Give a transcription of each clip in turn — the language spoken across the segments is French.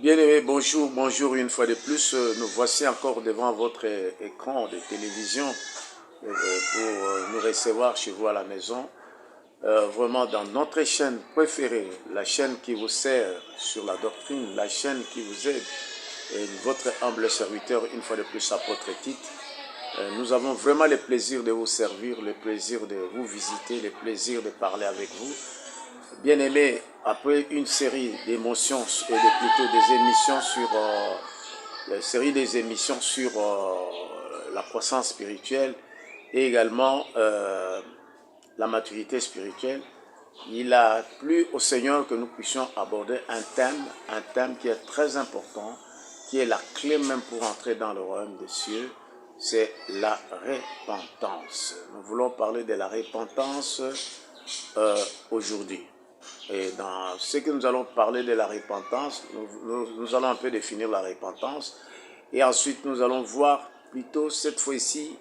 Bien-aimés, bonjour, bonjour une fois de plus. Nous voici encore devant votre écran de télévision pour nous recevoir chez vous à la maison. Vraiment dans notre chaîne préférée, la chaîne qui vous sert sur la doctrine, la chaîne qui vous aide. Et votre humble serviteur, une fois de plus, apôtre Tite. Nous avons vraiment le plaisir de vous servir, le plaisir de vous visiter, le plaisir de parler avec vous. Bien-aimés, après une série d'émotions et plutôt des émissions sur la croissance spirituelle et également la maturité spirituelle, il a plu au Seigneur que nous puissions aborder un thème qui est très important, qui est la clé même pour entrer dans le royaume des cieux, c'est la repentance. Nous voulons parler de la repentance aujourd'hui. Et dans ce que nous allons parler de la repentance, nous allons un peu définir la repentance. Et ensuite, nous allons voir plutôt cette fois-ci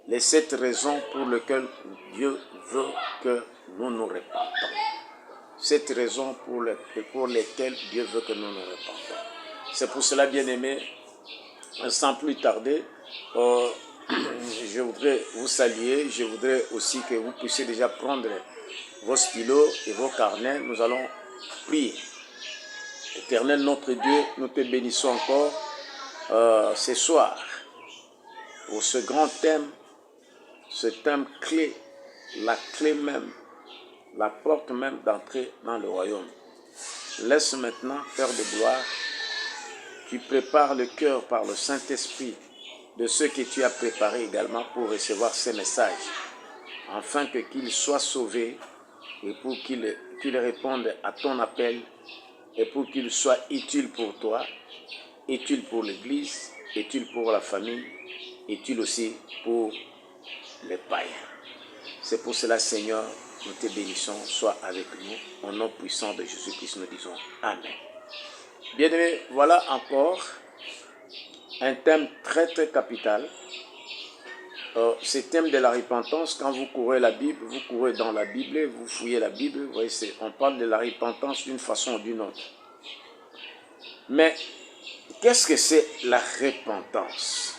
les 7 raisons pour lesquelles Dieu veut que nous nous repentons. 7 raisons pour lesquelles Dieu veut que nous nous repentons. C'est pour cela, bien-aimés, sans plus tarder, je voudrais vous saluer. Je voudrais aussi que vous puissiez déjà prendre vos stylos et vos carnets. Nous allons prier. Éternel notre Dieu, nous te bénissons encore ce soir pour ce grand thème, ce thème clé, la clé même, la porte même d'entrée dans le royaume. Laisse maintenant, Père de gloire, tu prépares le cœur par le Saint-Esprit de ceux que tu as préparés également pour recevoir ces messages, afin qu'ils soient sauvés et pour qu'ils répondent à ton appel et pour qu'ils soient utiles pour toi, utiles pour l'Église, utiles pour la famille, utiles aussi pour les païens. C'est pour cela, Seigneur, nous te bénissons, sois avec nous. Au nom puissant de Jésus-Christ, nous disons Amen. Bien-aimés, voilà encore un thème très très capital. Ce thème de la repentance, quand vous courez la Bible, vous courez dans la Bible, vous fouillez la Bible, vous voyez, on parle de la repentance d'une façon ou d'une autre. Mais qu'est-ce que c'est la repentance?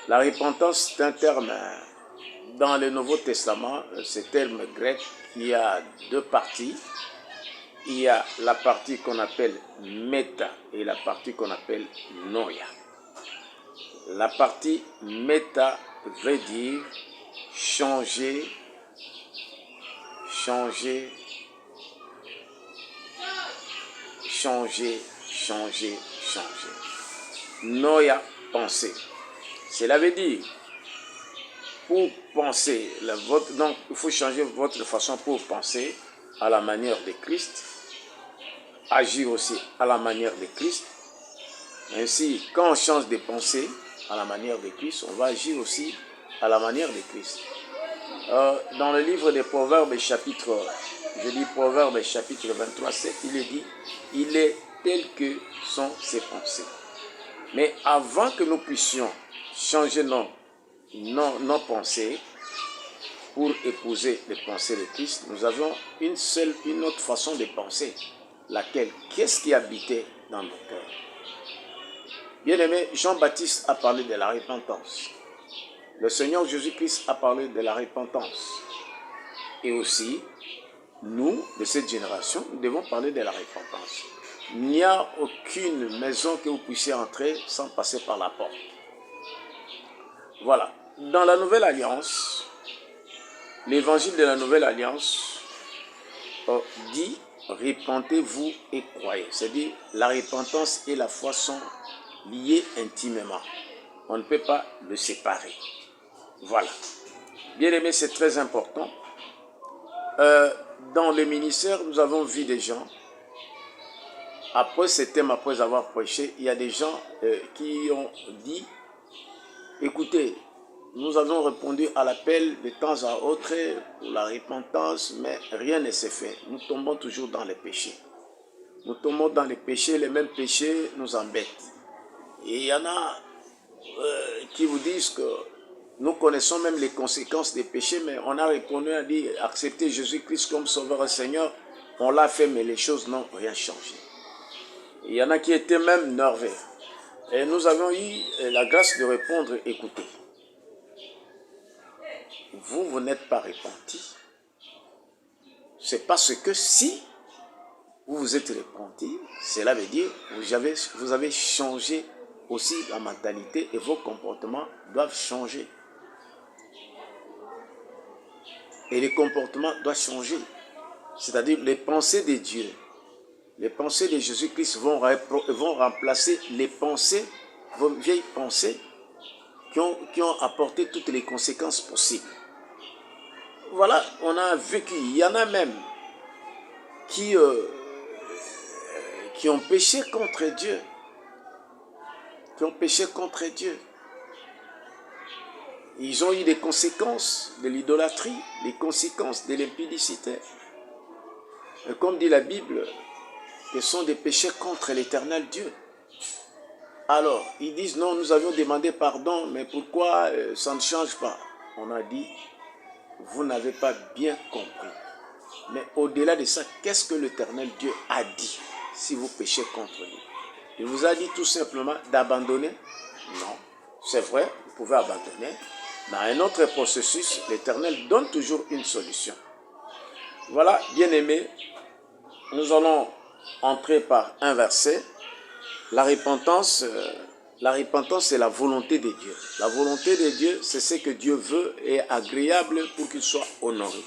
La repentance, c'est un terme dans le Nouveau Testament, ce terme grec qui a 2 parties. Il y a la partie qu'on appelle méta et la partie qu'on appelle noia. La partie méta veut dire changer. Noia, penser. Cela veut dire, pour penser, donc il faut changer votre façon pour penser à la manière de Christ, agir aussi à la manière de Christ. Ainsi, quand on change de pensée à la manière de Christ, on va agir aussi à la manière de Christ. Dans le livre des Proverbes, chapitre 23, 7, il est dit, il est tel que sont ses pensées. Mais avant que nous puissions changer nos pensées pour épouser les pensées de Christ, nous avons une autre façon de penser. Laquelle? Qu'est-ce qui habitait dans nos cœurs? Bien-aimé, Jean-Baptiste a parlé de la repentance. Le Seigneur Jésus-Christ a parlé de la repentance. Et aussi, nous, de cette génération, nous devons parler de la repentance. Il n'y a aucune maison que vous puissiez entrer sans passer par la porte. Voilà. Dans la Nouvelle Alliance, l'évangile de la Nouvelle Alliance dit « Repentez-vous et croyez ». C'est-à-dire, la repentance et la foi sont liées intimement. On ne peut pas le séparer. Voilà. Bien aimé, c'est très important. Dans le ministère, nous avons vu des gens, après ce thème, après avoir prêché, il y a des gens qui ont dit, écoutez, nous avons répondu à l'appel de temps à autre pour la repentance, mais rien ne s'est fait. Nous tombons toujours dans les péchés. Nous tombons dans les péchés, les mêmes péchés nous embêtent. Et il y en a qui vous disent que nous connaissons même les conséquences des péchés, mais on a répondu à dire, accepter Jésus-Christ comme Sauveur et Seigneur, on l'a fait, mais les choses n'ont rien changé. Il y en a qui étaient même nerveux. Et nous avons eu la grâce de répondre, écoutez, vous n'êtes pas repentis. C'est parce que si vous vous êtes repentis, cela veut dire que vous avez changé aussi la mentalité et vos comportements doivent changer. Et les comportements doivent changer. C'est-à-dire les pensées de Dieu, les pensées de Jésus-Christ vont remplacer les pensées, vos vieilles pensées qui ont apporté toutes les conséquences possibles. Voilà, on a vécu, il y en a même qui ont péché contre Dieu. Qui ont péché contre Dieu. Ils ont eu des conséquences de l'idolâtrie, les conséquences de l'impudicité. Et comme dit la Bible, ce sont des péchés contre l'Éternel Dieu. Alors, ils disent non, nous avions demandé pardon, mais pourquoi ça ne change pas? On a dit, vous n'avez pas bien compris. Mais au-delà de ça, qu'est-ce que l'Éternel Dieu a dit si vous péchez contre lui? Il vous a dit tout simplement d'abandonner? Non, c'est vrai, vous pouvez abandonner. Dans un autre processus, l'Éternel donne toujours une solution. Voilà, bien-aimés, nous allons entrer par un verset. La repentance, c'est la volonté de Dieu. La volonté de Dieu, c'est ce que Dieu veut et est agréable pour qu'il soit honoré.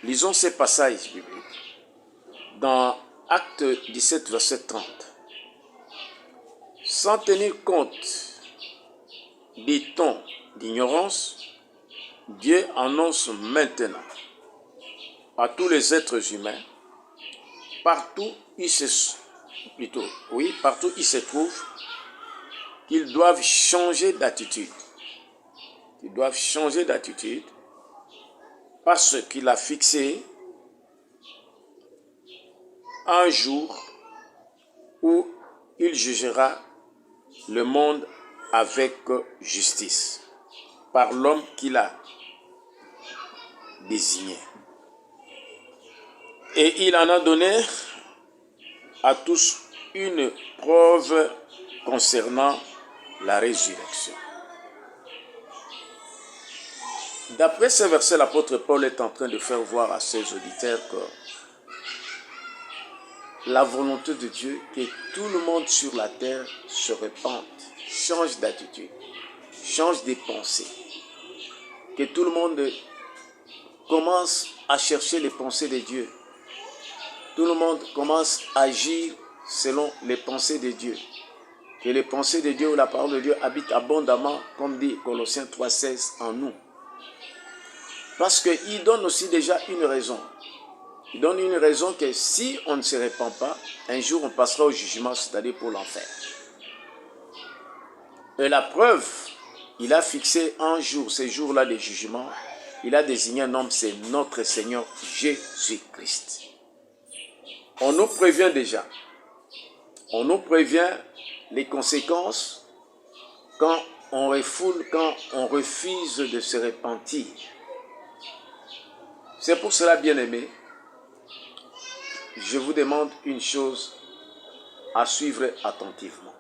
Lisons ces passages bibliques. Dans Acte 17, verset 30. Sans tenir compte des tons d'ignorance, Dieu annonce maintenant à tous les êtres humains, partout où ils se trouvent, qu'ils doivent changer d'attitude. Qu'ils doivent changer d'attitude parce qu'il a fixé un jour où il jugera le monde avec justice par l'homme qu'il a désigné. Et il en a donné à tous une preuve concernant la résurrection. D'après ce verset, l'apôtre Paul est en train de faire voir à ses auditeurs que la volonté de Dieu, que tout le monde sur la terre se repente, change d'attitude, change de pensée, que tout le monde commence à chercher les pensées de Dieu. Tout le monde commence à agir selon les pensées de Dieu. Que les pensées de Dieu ou la parole de Dieu habitent abondamment, comme dit Colossiens 3,16 en nous. Parce qu'il donne aussi déjà une raison. Il donne une raison que si on ne se répand pas, un jour on passera au jugement, c'est-à-dire pour l'enfer. Et la preuve, il a fixé un jour, ces jours-là de jugement, il a désigné un homme, c'est notre Seigneur Jésus-Christ. On nous prévient déjà. On nous prévient les conséquences quand on refoule, quand on refuse de se repentir. C'est pour cela, bien-aimés, je vous demande une chose à suivre attentivement.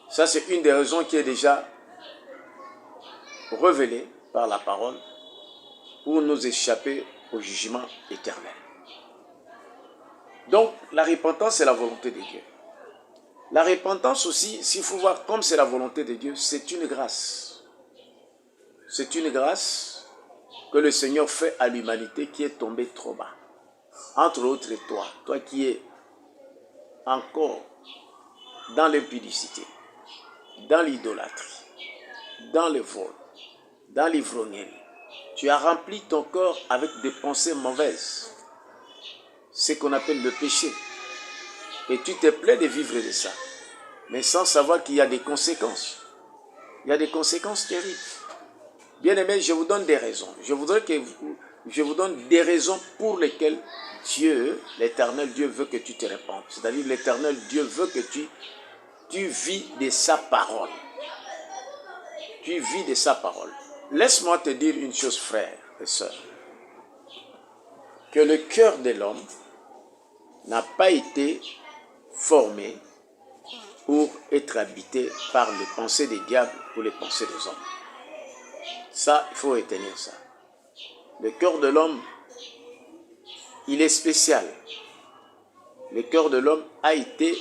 Ça, c'est une des raisons qui est déjà révélée par la parole pour nous échapper au jugement éternel. Donc, la repentance, c'est la volonté de Dieu. La repentance aussi, s'il faut voir comme c'est la volonté de Dieu, c'est une grâce. C'est une grâce que le Seigneur fait à l'humanité qui est tombée trop bas. Entre autres, toi qui es encore dans l'impudicité, dans l'idolâtrie, dans le vol, dans l'ivrognerie, tu as rempli ton corps avec des pensées mauvaises, ce qu'on appelle le péché. Et tu te plais de vivre de ça, mais sans savoir qu'il y a des conséquences. Il y a des conséquences terribles. Bien aimé, je vous donne des raisons. Je vous donne des raisons pour lesquelles Dieu, l'Éternel Dieu, veut que tu te répandes. C'est-à-dire l'Éternel Dieu veut que tu vis de sa parole. Tu vis de sa parole. Laisse-moi te dire une chose, frère et sœur. Que le cœur de l'homme n'a pas été formé pour être habité par les pensées des diables ou les pensées des hommes. Ça, il faut retenir ça. Le cœur de l'homme, il est spécial. Le cœur de l'homme a été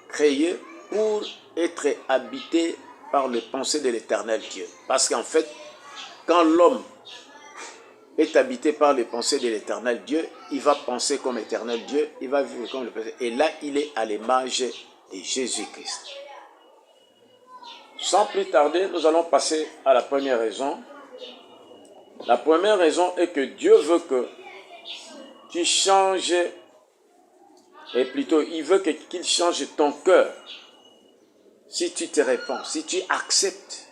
créé pour être habité par les pensées de l'Éternel Dieu. Parce qu'en fait, quand l'homme est habité par les pensées de l'Éternel Dieu, il va penser comme l'Éternel Dieu, il va vivre comme le Père. Et là, il est à l'image de Jésus-Christ. Sans plus tarder, nous allons passer à la première raison. La première raison est que Dieu veut que tu changes, et plutôt, il veut qu'il change ton cœur. Si tu te répands, si tu acceptes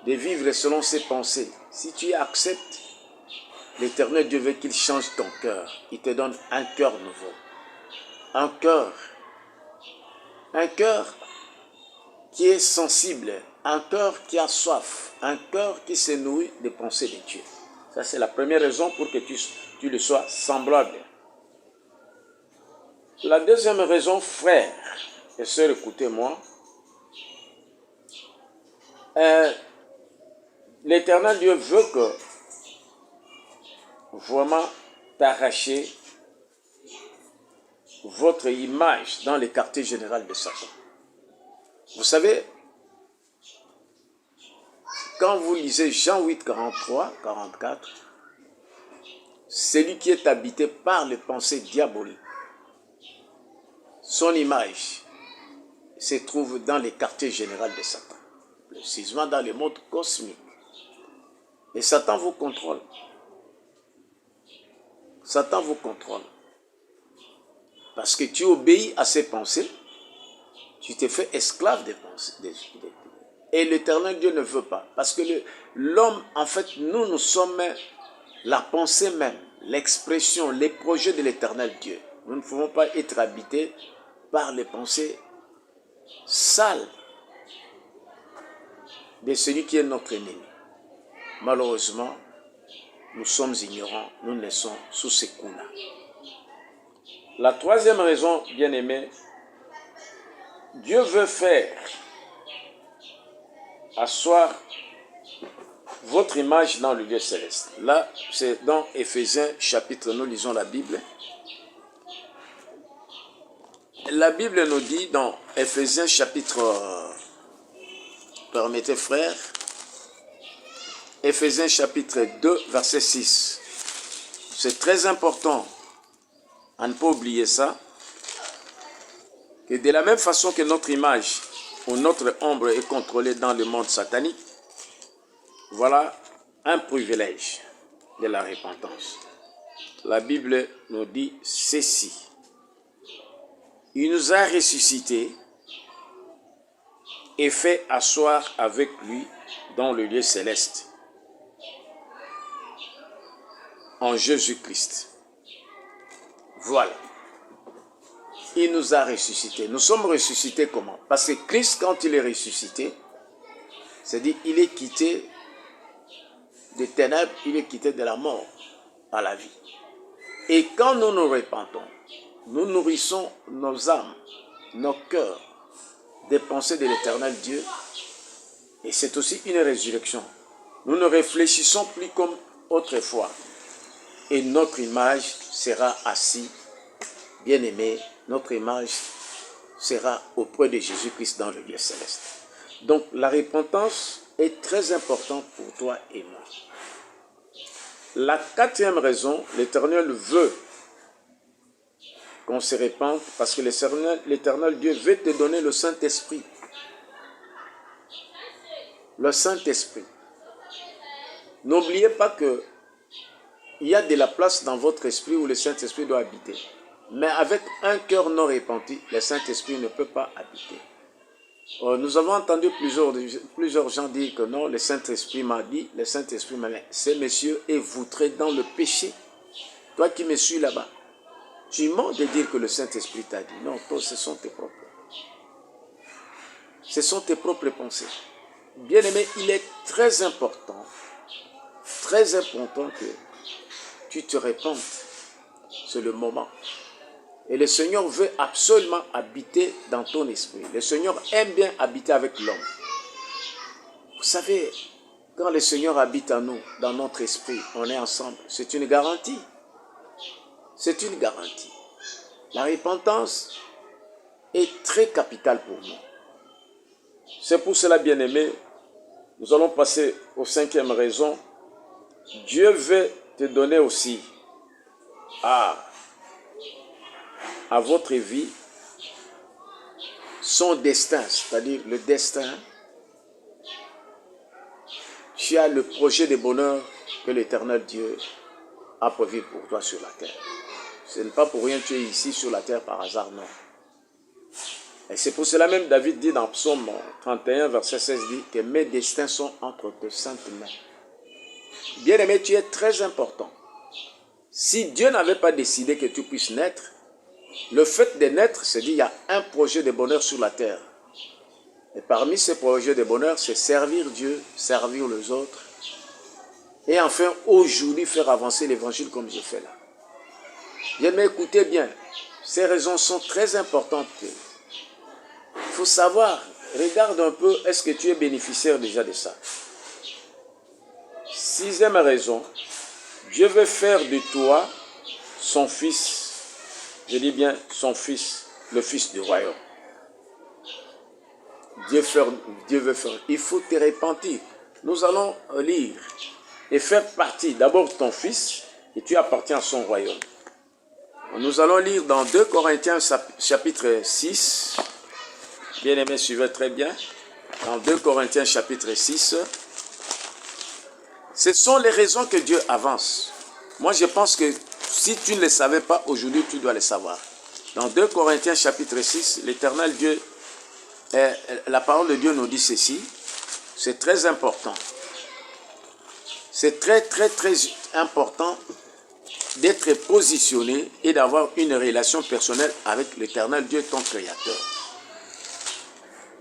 de vivre selon ses pensées, si tu acceptes, l'Éternel Dieu veut qu'il change ton cœur. Il te donne un cœur nouveau. Un cœur qui est sensible, un cœur qui a soif, un cœur qui se nourrit des pensées de Dieu. Ça, c'est la première raison pour que tu le sois semblable. La deuxième raison, frères et sœurs, écoutez-moi. L'Éternel Dieu veut que vraiment t'arracher votre image dans les quartiers généraux de Satan. Vous savez, quand vous lisez Jean 8, 43, 44, celui qui est habité par les pensées diaboliques, son image se trouve dans les quartiers généraux de Satan, précisément dans le monde cosmique. Et Satan vous contrôle. Satan vous contrôle. Parce que tu obéis à ses pensées, tu te fais esclave des pensées. Et l'Éternel Dieu ne veut pas. Parce que l'homme, en fait, nous sommes la pensée même, l'expression, les projets de l'Éternel Dieu. Nous ne pouvons pas être habités par les pensées sales de celui qui est notre ennemi. Malheureusement, nous sommes ignorants, nous naissons sous ces coups-là. La troisième raison, bien-aimé, Dieu veut faire asseoir votre image dans le lieu céleste. Là, c'est dans Éphésiens chapitre, nous lisons la Bible. La Bible nous dit dans Éphésiens chapitre, permettez frère, Éphésiens chapitre 2, verset 6. C'est très important à ne pas oublier ça, que de la même façon que notre image ou notre ombre est contrôlée dans le monde satanique, voilà un privilège de la repentance. La Bible nous dit ceci. Il nous a ressuscités et fait asseoir avec lui dans le lieu céleste, en Jésus-Christ. Voilà. Il nous a ressuscités. Nous sommes ressuscités comment? Parce que Christ, quand il est ressuscité, c'est-à-dire il est quitté des ténèbres, il est quitté de la mort à la vie. Et quand nous nous repentons, nous nourrissons nos âmes, nos cœurs, des pensées de l'Éternel Dieu. Et c'est aussi une résurrection. Nous ne réfléchissons plus comme autrefois. Et notre image sera assise, bien-aimée, notre image sera auprès de Jésus-Christ dans le lieu céleste. Donc la repentance est très importante pour toi et moi. La quatrième raison, l'Éternel veut qu'on se répande parce que l'Éternel Dieu veut te donner le Saint-Esprit. Le Saint-Esprit. N'oubliez pas que il y a de la place dans votre esprit où le Saint-Esprit doit habiter. Mais avec un cœur non repenti, le Saint-Esprit ne peut pas habiter. Nous avons entendu plusieurs gens dire que non, le Saint-Esprit m'a dit, le Saint-Esprit m'a dit, ce monsieur est voutré dans le péché. Toi qui me suis là-bas, tu mens de dire que le Saint-Esprit t'a dit. Non, toi, ce sont tes propres. Ce sont tes propres pensées. Bien-aimé, il est très important que tu te répandes. C'est le moment. Et le Seigneur veut absolument habiter dans ton esprit. Le Seigneur aime bien habiter avec l'homme. Vous savez, quand le Seigneur habite en nous, dans notre esprit, on est ensemble. C'est une garantie. C'est une garantie. La repentance est très capitale pour nous. C'est pour cela, bien-aimé, nous allons passer aux 5e raison. Dieu veut te donner aussi à votre vie son destin, c'est-à-dire le destin. Tu as le projet de bonheur que l'Éternel Dieu a prévu pour toi sur la terre. Ce n'est pas pour rien que tu es ici sur la terre par hasard, non. Et c'est pour cela même David dit dans Psaume 31, verset 16, dit que mes destins sont entre tes saintes mains. Bien-aimé, tu es très important. Si Dieu n'avait pas décidé que tu puisses naître, le fait de naître, c'est dit il y a un projet de bonheur sur la terre. Et parmi ces projets de bonheur, c'est servir Dieu, servir les autres. Et enfin, aujourd'hui, faire avancer l'évangile comme je fais là. Bien, mais écoutez bien, ces raisons sont très importantes. Il faut savoir, regarde un peu, est-ce que tu es bénéficiaire déjà de ça? 6e raison, Dieu veut faire de toi son fils, je dis bien son fils, le fils du royaume. Dieu veut faire, il faut te repentir. Nous allons lire et faire partie d'abord ton fils et tu appartiens à son royaume. Nous allons lire dans 2 Corinthiens chapitre 6. Bien-aimés, suivez très bien. Dans 2 Corinthiens chapitre 6. Ce sont les raisons que Dieu avance. Moi, je pense que si tu ne les savais pas, aujourd'hui, tu dois les savoir. Dans 2 Corinthiens chapitre 6, l'Éternel Dieu, la parole de Dieu nous dit ceci. C'est très important. C'est très, très, très important d'être positionné et d'avoir une relation personnelle avec l'Éternel Dieu, ton Créateur.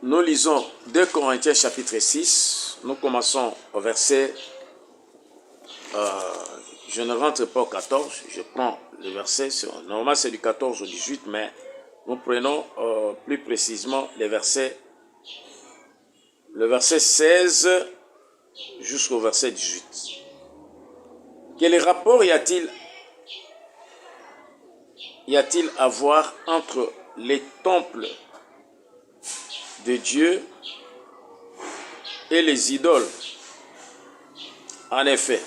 Nous lisons 2 Corinthiens chapitre 6. Nous commençons au verset... je ne rentre pas au 14, je prends le verset, normalement c'est du 14 au 18, mais nous prenons plus précisément le verset 16 jusqu'au verset 18. Quel rapport y a-t-il à voir entre les temples de Dieu et les idoles? En effet,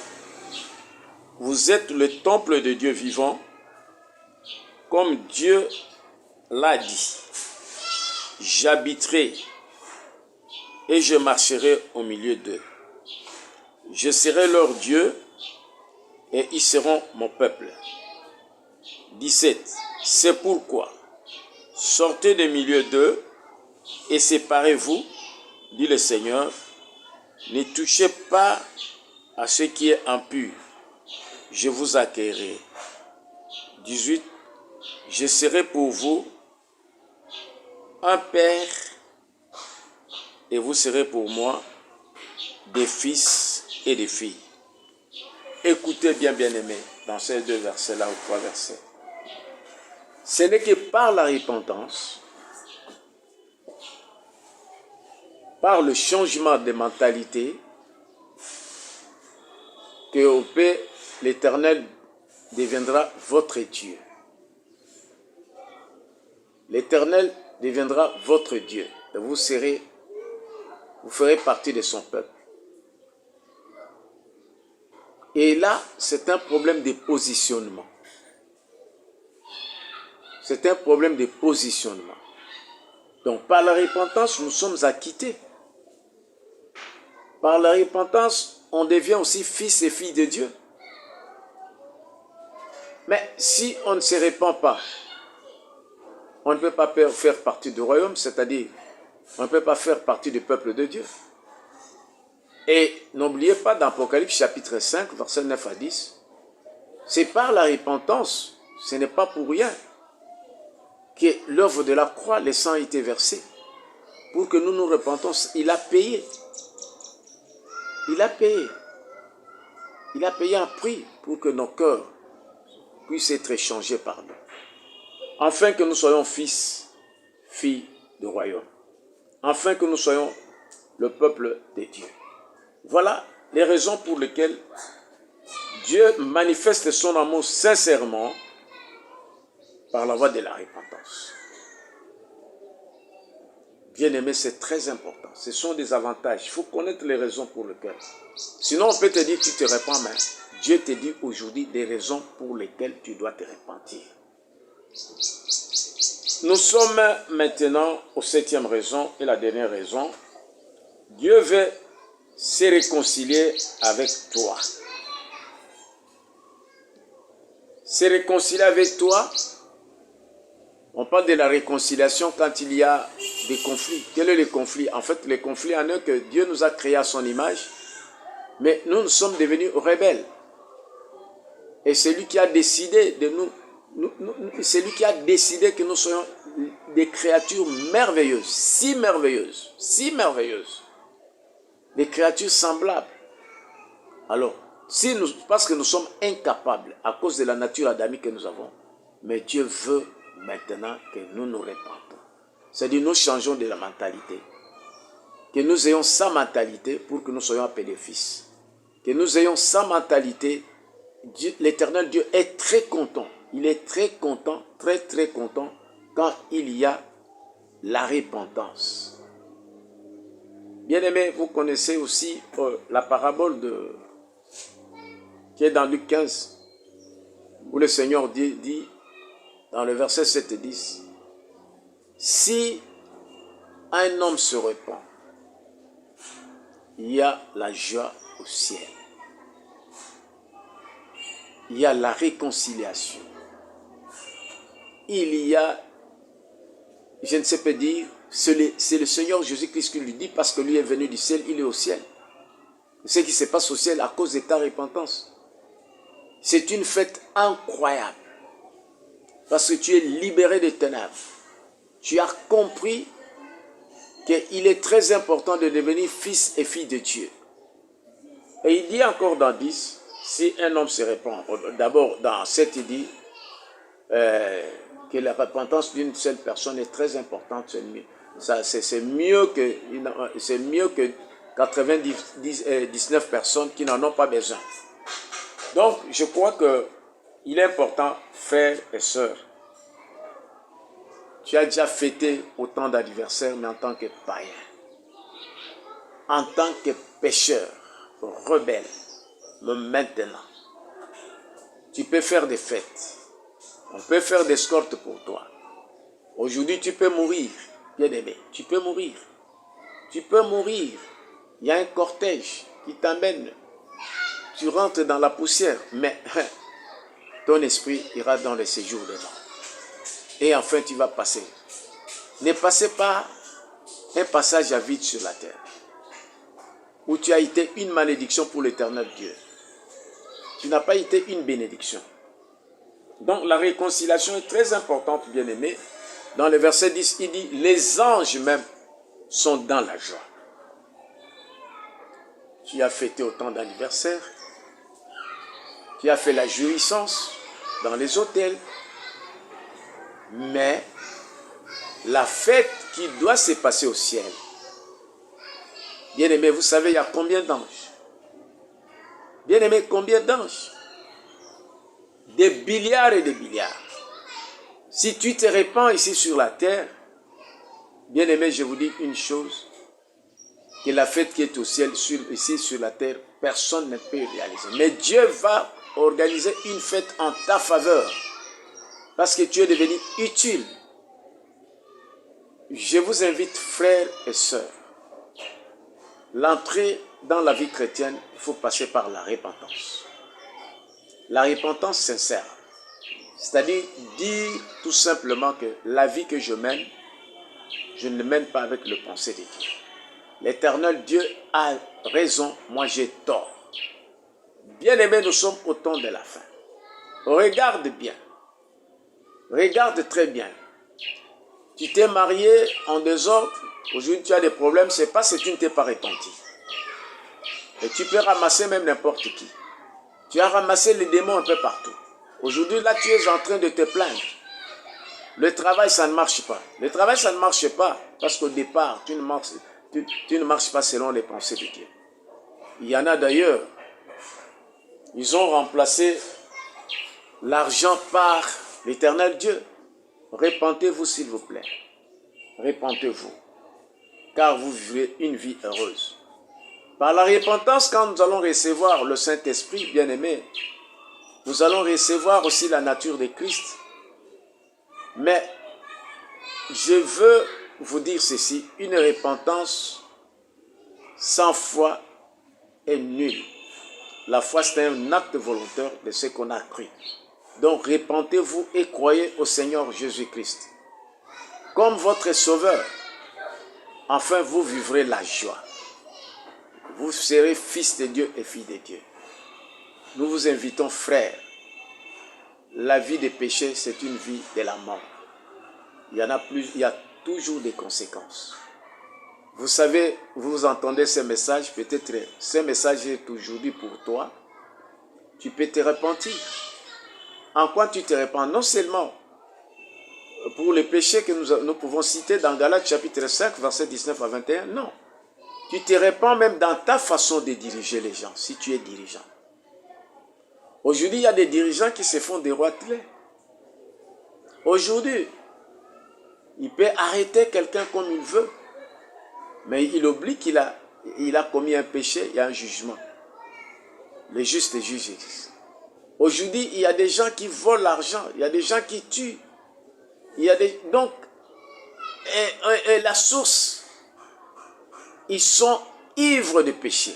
vous êtes le temple de Dieu vivant, comme Dieu l'a dit. J'habiterai et je marcherai au milieu d'eux. Je serai leur Dieu et ils seront mon peuple. 17. C'est pourquoi, sortez du milieu d'eux et séparez-vous, dit le Seigneur. Ne touchez pas à ce qui est impur. Je vous accueillerai. 18. Je serai pour vous un père et vous serez pour moi des fils et des filles. Écoutez bien, bien-aimés, dans ces 2 versets-là ou 3 versets. Ce n'est que par la repentance, par le changement de mentalité, que l'Éternel deviendra votre Dieu. L'Éternel deviendra votre Dieu. Et vous ferez partie de son peuple. Et là, c'est un problème de positionnement. C'est un problème de positionnement. Donc, par la repentance, nous sommes acquittés. Par la repentance, on devient aussi fils et filles de Dieu. Mais si on ne se répand pas, on ne peut pas faire partie du royaume, c'est-à-dire, on ne peut pas faire partie du peuple de Dieu. Et n'oubliez pas d'Apocalypse chapitre 5, versets 9 à 10, c'est par la repentance, ce n'est pas pour rien que l'œuvre de la croix, le sang a été versé. Pour que nous nous repentons, il a payé. Il a payé. Il a payé un prix pour que nos cœurs puissent être changés par nous. afin que nous soyons fils, filles du royaume, afin que nous soyons le peuple de Dieu. Voilà les raisons pour lesquelles Dieu manifeste son amour sincèrement par la voie de la repentance. Bien-aimé, c'est très important. Ce sont des avantages. Il faut connaître les raisons pour lesquelles. Sinon, on peut te dire que tu te repens, mais Dieu te dit aujourd'hui des raisons pour lesquelles tu dois te repentir. Nous sommes maintenant aux 7e raison et la dernière raison. Dieu veut se réconcilier avec toi. Se réconcilier avec toi. On parle de la réconciliation quand il y a des conflits. Quel est le conflit? En fait, le conflit en est que Dieu nous a créés à son image, mais nous sommes devenus rebelles. Et c'est lui qui a décidé de c'est lui qui a décidé que nous soyons des créatures merveilleuses, si merveilleuses, des créatures semblables. Alors, parce que nous sommes incapables à cause de la nature adamique que nous avons, mais Dieu veut maintenant que nous nous répandons. C'est-à-dire nous changeons de la mentalité. Que nous ayons sa mentalité pour que nous soyons appelés fils. Que nous ayons sa mentalité. L'Éternel Dieu est très content. Il est très content, très très content quand il y a la repentance. Bien-aimés, vous connaissez aussi la parabole qui est dans Luc 15, où le Seigneur dit dans le verset 7 et 10, si un homme se repent, il y a la joie au ciel. Il y a la réconciliation. Il y a, je ne sais pas dire, c'est le Seigneur Jésus-Christ qui lui dit parce que lui est venu du ciel, il est au ciel. Ce qui se passe au ciel à cause de ta repentance. C'est une fête incroyable. Parce que tu es libéré des ténèbres. Tu as compris qu'il est très important de devenir fils et fille de Dieu. Et il dit encore dans 10, si un homme se repent, d'abord dans 7 il dit que la repentance d'une seule personne est très importante. C'est mieux que 99 personnes qui n'en ont pas besoin. Donc, je crois qu'il est important, frères et sœurs, tu as déjà fêté autant d'anniversaires, mais en tant que païen, en tant que pécheur, rebelle, mais maintenant, tu peux faire des fêtes. On peut faire des escortes pour toi. Aujourd'hui, tu peux mourir, bien-aimé. Tu peux mourir. Tu peux mourir. Il y a un cortège qui t'amène. Tu rentres dans la poussière, mais ton esprit ira dans le séjour des morts. Et enfin, tu vas passer. Ne passez pas un passage à vide sur la terre, où tu as été une malédiction pour l'Éternel Dieu. Tu n'as pas été une bénédiction. Donc la réconciliation est très importante, bien-aimé. Dans le verset 10, il dit, les anges même sont dans la joie. Tu as fêté autant d'anniversaires. Tu as fait la jouissance dans les hôtels. Mais la fête qui doit se passer au ciel, bien-aimé, vous savez, il y a combien d'anges? Bien-aimé, combien d'anges? Des milliards et des milliards. Si tu te répands ici sur la terre, bien-aimé, je vous dis une chose, que la fête qui est au ciel, ici sur la terre, personne ne peut réaliser. Mais Dieu va organiser une fête en ta faveur, parce que tu es devenu utile. Je vous invite, frères et sœurs, l'entrée dans la vie chrétienne, il faut passer par la repentance. La repentance sincère. C'est-à-dire dire tout simplement que la vie que je mène, je ne mène pas avec le pensée de Dieu. L'Éternel Dieu a raison, moi j'ai tort. Bien-aimés, nous sommes au temps de la fin. Regarde bien. Regarde très bien. Tu t'es marié en désordre, aujourd'hui tu as des problèmes, c'est parce que tu ne t'es pas repenti. Et tu peux ramasser même n'importe qui. Tu as ramassé les démons un peu partout. Aujourd'hui, là, tu es en train de te plaindre. Le travail, ça ne marche pas. Le travail, ça ne marche pas parce qu'au départ, tu ne marches pas selon les pensées de Dieu. Il y en a d'ailleurs, ils ont remplacé l'argent par l'éternel Dieu. Répentez-vous s'il vous plaît. Répentez-vous, car vous vivrez une vie heureuse. Par la repentance, quand nous allons recevoir le Saint-Esprit, bien-aimé, nous allons recevoir aussi la nature de Christ. Mais je veux vous dire ceci, une repentance sans foi est nulle. La foi, c'est un acte volontaire de ce qu'on a cru. Donc, repentez-vous et croyez au Seigneur Jésus-Christ comme votre sauveur. Enfin, vous vivrez la joie. Vous serez fils de Dieu et fille de Dieu. Nous vous invitons, frères. La vie des péchés, c'est une vie de la mort. Il y a toujours des conséquences. Vous savez, vous entendez ces messages, peut-être ce message est aujourd'hui pour toi. Tu peux te repentir. En quoi tu te repens? Non seulement pour les péchés que nous pouvons citer dans Galates chapitre 5, verset 19 à 21, non. Tu te repens même dans ta façon de diriger les gens, si tu es dirigeant. Aujourd'hui, il y a des dirigeants qui se font déroiteler. Aujourd'hui, il peut arrêter quelqu'un comme il veut, mais il oublie qu'il a commis un péché, il y a un jugement. Le juste juge existe. Aujourd'hui, il y a des gens qui volent l'argent, il y a des gens qui tuent. Donc, et la source, ils sont ivres de péché.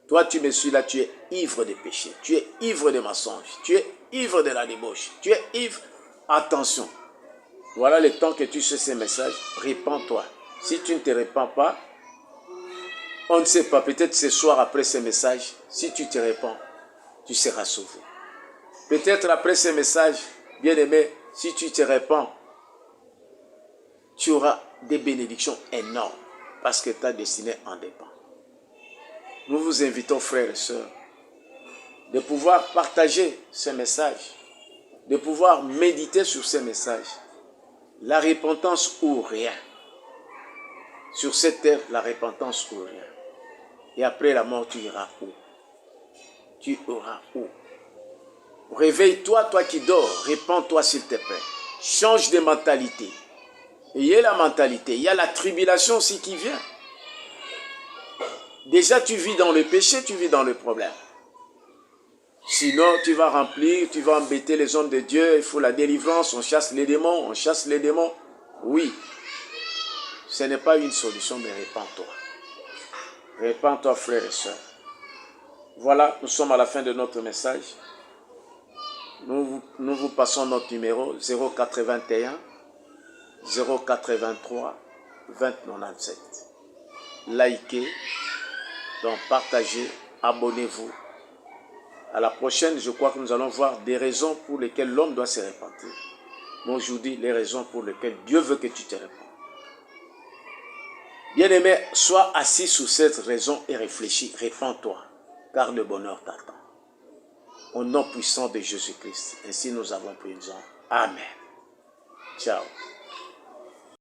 Toi, tu me suis là, tu es ivre de péché. Tu es ivre de mensonges. Tu es ivre de la débauche. Tu es ivre. Attention. Voilà le temps que tu sais ces messages. Répands-toi. Si tu ne te répands pas, on ne sait pas. Peut-être ce soir après ces messages, si tu te répands, tu seras sauvé. Peut-être après ces messages, bien-aimé, si tu te répands, tu auras des bénédictions énormes parce que ta destinée en dépend. Nous vous invitons, frères et sœurs, de pouvoir partager ces messages, de pouvoir méditer sur ces messages. La repentance ou rien. Sur cette terre, la repentance ou rien. Et après la mort, tu iras où? Tu auras où? Réveille-toi, toi qui dors. Répands-toi, s'il te plaît. Change de mentalité. Il y a la mentalité. Il y a la tribulation aussi qui vient. Déjà, tu vis dans le péché, tu vis dans le problème. Sinon, tu vas remplir, tu vas embêter les hommes de Dieu. Il faut la délivrance, on chasse les démons, on chasse les démons. Oui, ce n'est pas une solution, mais répands-toi. Répands-toi, frères et sœurs. Voilà, nous sommes à la fin de notre message. Nous vous passons notre numéro 081 083 2097. Likez, donc partagez, abonnez-vous. À la prochaine, je crois que nous allons voir des raisons pour lesquelles l'homme doit se repentir. Mais aujourd'hui, les raisons pour lesquelles Dieu veut que tu te repentes. Bien-aimé, sois assis sur cette raison et réfléchis. Répands-toi, car le bonheur t'attend. Au nom puissant de Jésus-Christ. Ainsi nous avons prié. Amen. Ciao.